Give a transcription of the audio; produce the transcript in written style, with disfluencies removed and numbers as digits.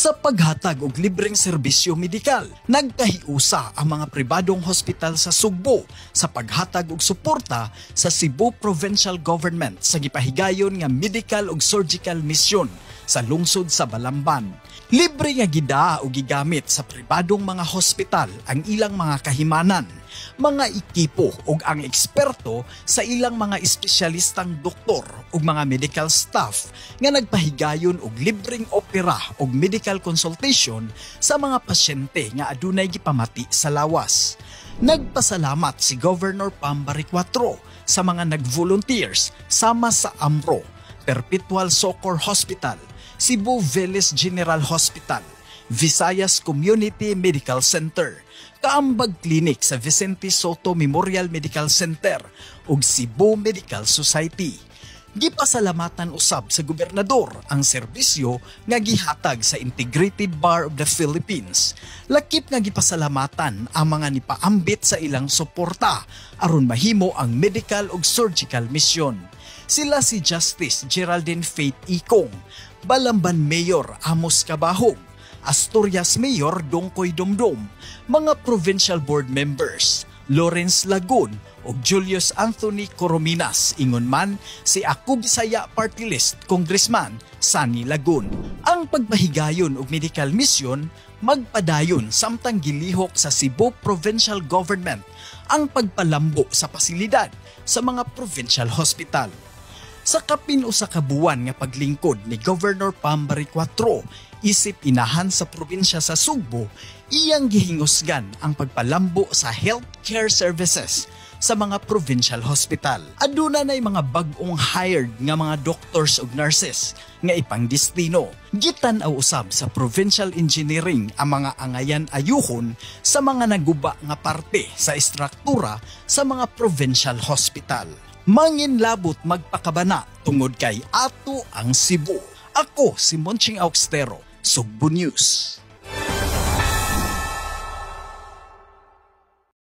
Sa paghatag og libreng serbisyo medikal, nagkahiusa ang mga pribadong hospital sa Sugbo sa paghatag og suporta sa Cebu Provincial Government sa gipahigayon nga medical ug surgical mission sa lungsod sa Balamban. Libre nga gidaa o gigamit sa pribadong mga hospital ang ilang mga kahimanan, mga ekipo ug ang eksperto sa ilang mga espesyalistang doktor ug mga medical staff nga nagpahigayon og libreng opera ug medical consultation sa mga pasyente nga adunay gipamati sa lawas. Nagpasalamat si Governor Pambari IV sa mga nag-volunteers sama sa AMRO, Perpetual Soccer Hospital, Cebu Vélez General Hospital, Visayas Community Medical Center, Kaambag Clinic sa Vicente Soto Memorial Medical Center ug Cebu Medical Society. Gipasalamatan usab sa gobernador ang serbisyo nga gihatag sa Integrated Bar of the Philippines. Lakip nga gipasalamatan ang mga nipaambit sa ilang suporta aron mahimo ang medical ug surgical mission. Sila si Justice Geraldine Faith Icong, Balamban Mayor Amos Cabahog, Asturias Mayor Dongkoy Dumdum, mga provincial board members Lawrence Lagun ug Julius Anthony Corominas, ingon man si Ako Bisaya Party List Congressman Sunny Lagun. Ang pagpahigayon og medical mission magpadayon samtang gilihok sa Cebu Provincial Government ang pagpalambo sa pasilidad sa mga provincial hospital. Sa kapin usa ka buwan nga paglingkod ni Governor Pambari IV isip inahan sa probinsya sa Sugbo, iyang gihingusgan ang pagpalambo sa healthcare services sa mga provincial hospital. Aduna nay mga bag-ong hired nga mga doctors ug nurses nga ipangdestino. Gitan-aw usab sa provincial engineering ang mga angayan ayuhon sa mga naguba nga parte sa estruktura sa mga provincial hospital. Manginlabot magpakabana tungod kay ato ang Cebu. Ako si Monching Auxtero, Sugbo News.